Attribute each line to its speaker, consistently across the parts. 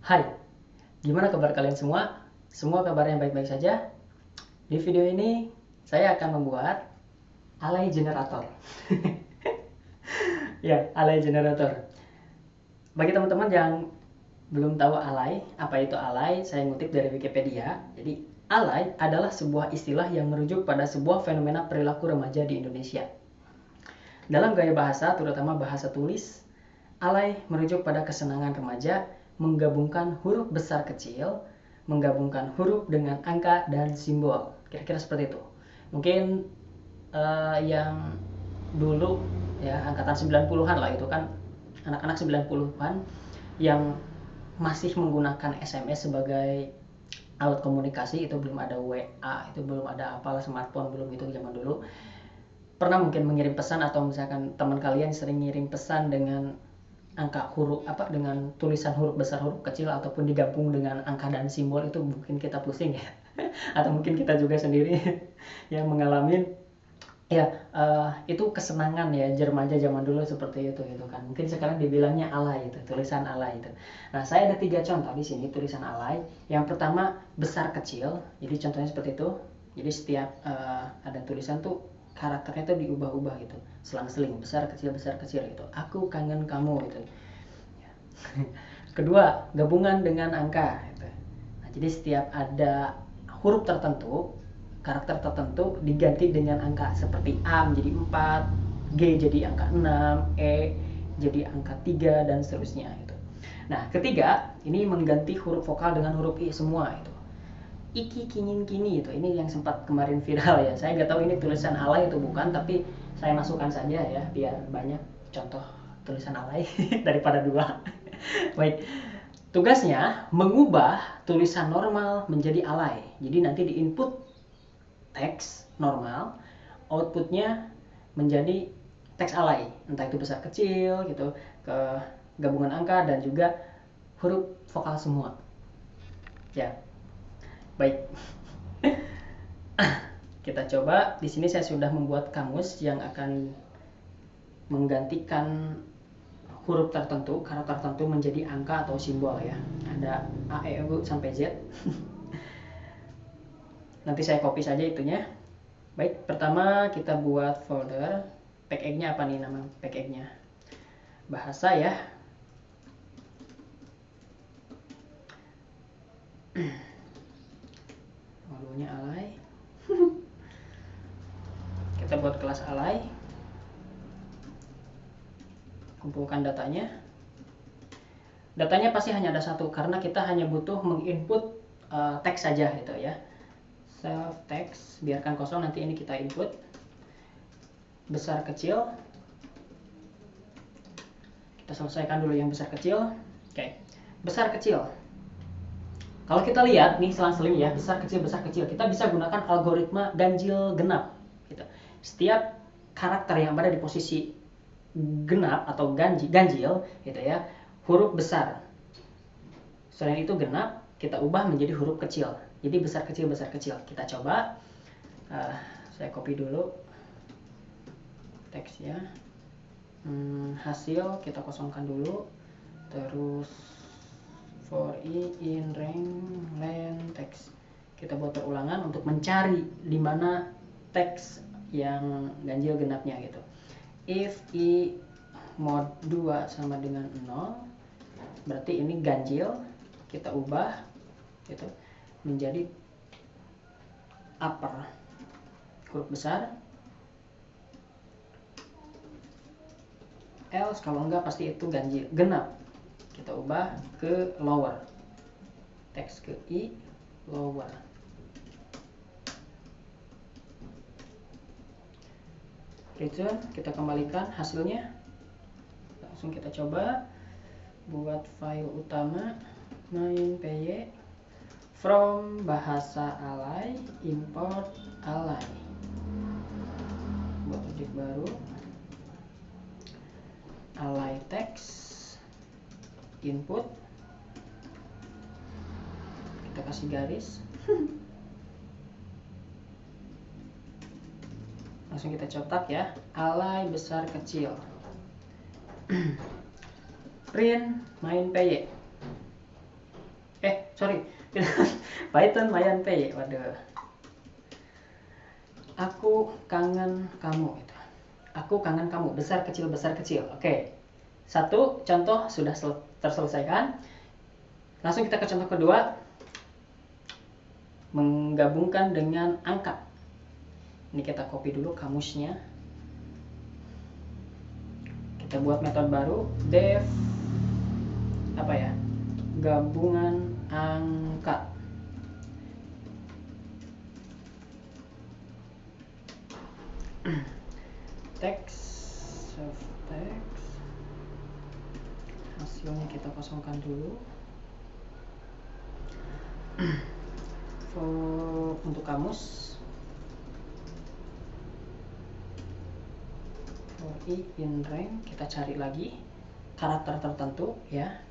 Speaker 1: Hai, gimana kabar kalian semua? Semua kabarnya baik-baik saja? Di video ini, saya akan membuat alay generator. Ya, alay generator. Bagi teman-teman yang belum tahu alay, apa itu alay? Saya ngutip dari Wikipedia. Jadi, alay adalah sebuah istilah yang merujuk pada sebuah fenomena perilaku remaja di Indonesia. Dalam gaya bahasa, terutama bahasa tulis, alay merujuk pada kesenangan remaja menggabungkan huruf besar kecil, menggabungkan huruf dengan angka dan simbol. Kira-kira seperti itu. Mungkin yang dulu ya angkatan 90-an lah, itu kan anak-anak 90-an yang masih menggunakan SMS sebagai alat komunikasi. Itu belum ada WA, itu belum ada apalah, smartphone belum, itu zaman dulu. Pernah mungkin mengirim pesan, atau misalkan teman kalian sering ngirim pesan dengan angka huruf dengan tulisan huruf besar huruf kecil ataupun digabung dengan angka dan simbol, itu mungkin kita pusing ya. Atau mungkin kita juga sendiri yang mengalami ya. Itu kesenangan ya remaja zaman dulu seperti itu gitu kan. Mungkin sekarang dibilangnya alay, itu tulisan alay itu. Nah, saya ada 3 contoh di sini tulisan alay. Yang pertama besar kecil, jadi contohnya seperti itu. Jadi setiap ada tulisan tuh karakternya tuh diubah-ubah gitu, selang-seling, besar kecil gitu. Aku kangen kamu gitu. Kedua, gabungan dengan angka gitu. Nah, jadi setiap ada huruf tertentu, karakter tertentu diganti dengan angka, seperti A menjadi 4, G jadi angka 6, E jadi angka 3, dan seterusnya gitu. Nah, ketiga, ini mengganti huruf vokal dengan huruf I semua itu. Iki kinin kini itu, ini yang sempat kemarin viral ya. Saya nggak tahu ini tulisan alay atau bukan, tapi saya masukkan saja ya biar banyak contoh tulisan alay daripada dua. Baik, tugasnya mengubah tulisan normal menjadi alay. Jadi nanti di input teks normal, outputnya menjadi teks alay, entah itu besar kecil gitu, ke gabungan angka dan juga huruf vokal semua. Ya, baik. Kita coba. Di sini saya sudah membuat kamus yang akan menggantikan huruf tertentu, karakter tertentu menjadi angka atau simbol ya. Ada A, E, U sampai Z. Nanti saya copy saja itunya. Baik, pertama kita buat folder. Pack egg-nya apa nih nama pack egg-nya? Bahasa ya. Malunya alay. Kita buat kelas alay. Kumpulkan datanya. Datanya pasti hanya ada satu, karena kita hanya butuh menginput teks saja gitu ya. Self text, biarkan kosong, nanti ini kita input. Besar kecil. Kita selesaikan dulu yang besar kecil. Oke. Besar kecil. Kalau kita lihat nih selang-seling ya, besar kecil, kita bisa gunakan algoritma ganjil genap gitu. Setiap karakter yang berada di posisi genap atau ganjil gitu ya, huruf besar. Selain itu genap, kita ubah menjadi huruf kecil. Jadi besar kecil. Kita coba. Saya copy dulu teksnya. Hasil kita kosongkan dulu. Terus for i in rank len text, kita buat perulangan untuk mencari di mana teks yang ganjil genapnya gitu. If i mod 2 sama dengan 0, berarti ini ganjil. Kita ubah gitu menjadi upper, huruf besar. Else kalau enggak pasti itu ganjil genap. Kita ubah ke lower, teks ke I, lower. Return, kita kembalikan hasilnya. Langsung kita coba buat file utama main py from bahasa alay, import alay. Buat objek baru, alay text, input, kita kasih garis. Langsung kita cetak ya, alay besar kecil. Print main py. sorry Python Mayan P. Waduh, aku kangen kamu itu. Aku kangen kamu, besar kecil besar kecil. Oke, satu contoh sudah terselesaikan. Langsung kita ke contoh kedua, menggabungkan dengan angka. Ini kita copy dulu kamusnya, kita buat metode baru, def apa ya, gabungan angka. Text, save text, hasilnya kita kosongkan dulu. Untuk kamus, for i in rank, kita cari lagi karakter tertentu ya,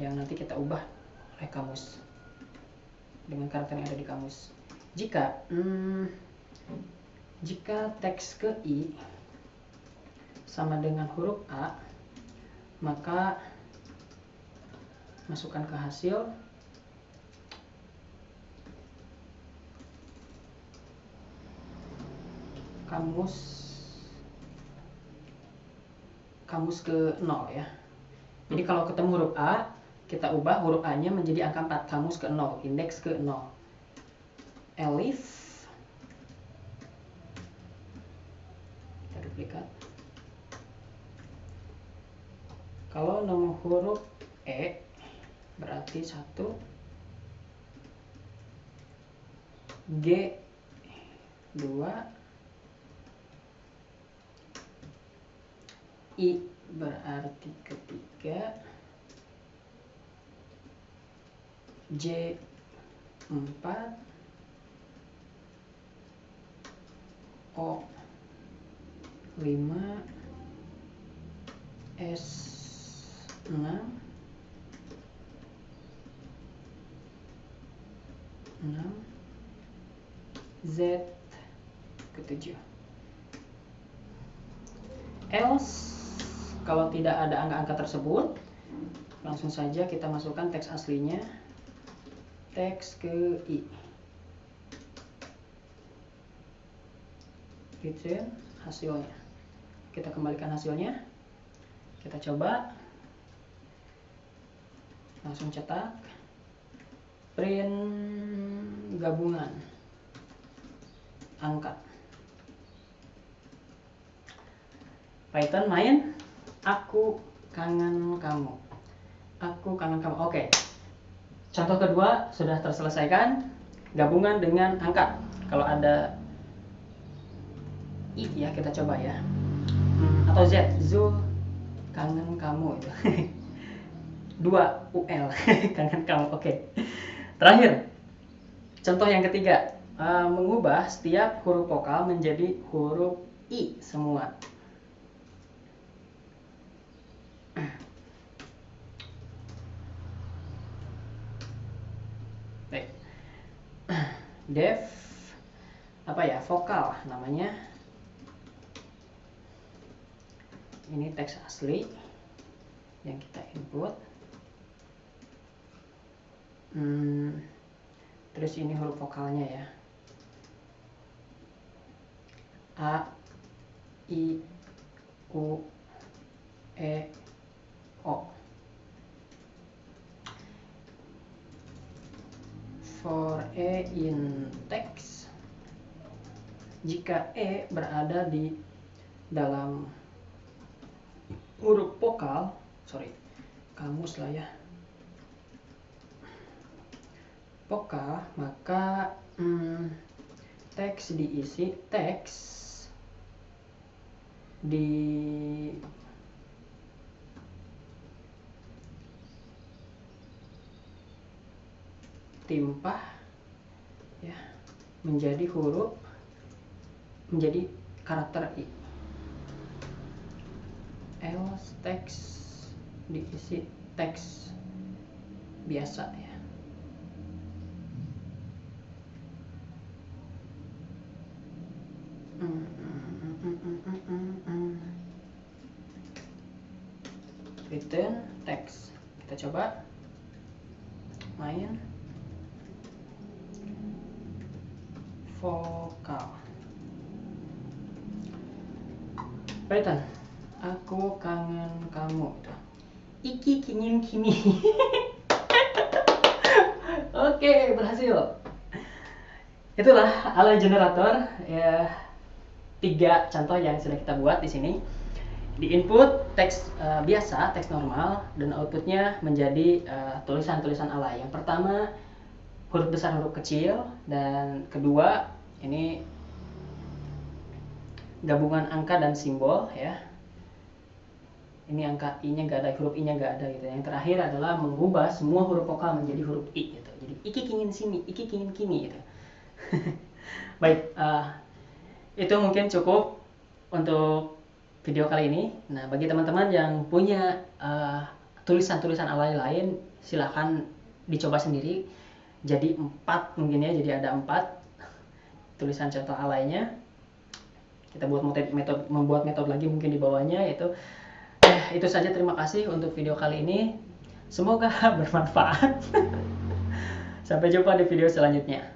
Speaker 1: yang nanti kita ubah oleh kamus dengan karakter yang ada di kamus. Jika teks ke i sama dengan huruf a, maka masukkan ke hasil kamus ke 0 ya. Jadi kalau ketemu huruf a, kita ubah huruf a nya menjadi angka 4, kamus ke 0, indeks ke 0. Elif, kita duplikat. Kalau nemu huruf e berarti 1, G 2, I berarti ketiga, J 4, O 5, S 6, Z ke-7. Else, kalau tidak ada angka-angka tersebut, langsung saja kita masukkan teks aslinya, teks ke i. Return hasilnya. Kita kembalikan hasilnya. Kita coba. Langsung cetak. Print gabungan angka. Python main, aku kangen kamu. Aku kangen kamu. Oke. Contoh kedua sudah terselesaikan, gabungan dengan angka. Kalau ada i ya, kita coba ya. Atau z, Zul kangen kamu itu. 2 ul kangen kamu. Oke. Terakhir, contoh yang ketiga, mengubah setiap huruf vokal menjadi huruf i semua. Baik. Def apa ya, vokal namanya. Ini teks asli yang kita input. Terus ini huruf vokalnya ya, A, I, U, E, O. For E in text, jika E berada di dalam huruf vokal, kamus lah ya, vokal, maka teks diisi, teks ditimpah ya menjadi huruf, menjadi karakter i. Else teks diisi teks biasa ya. Return text. Kita coba. main vokal. Baitan, aku kangen kamu. Iki kingin kimi. Oke, berhasil. Itulah alay generator ya, 3 contoh yang sudah kita buat di sini. Di input teks biasa, teks normal, dan outputnya menjadi tulisan-tulisan alay. Yang pertama huruf besar, huruf kecil, dan kedua ini gabungan angka dan simbol ya. Ini angka I-nya nggak ada, huruf I-nya nggak ada gitu. Yang terakhir adalah mengubah semua huruf vokal menjadi huruf I gitu. Jadi iki kingin sini, iki kingin kini gitu. Baik, itu mungkin cukup untuk video kali ini. Nah, bagi teman-teman yang punya tulisan-tulisan alay lain, silahkan dicoba sendiri. Jadi 4 mungkin ya, jadi ada 4 tulisan contoh alaynya. Kita membuat metode lagi mungkin di bawahnya, yaitu itu saja. Terima kasih untuk video kali ini. Semoga bermanfaat. Sampai jumpa di video selanjutnya.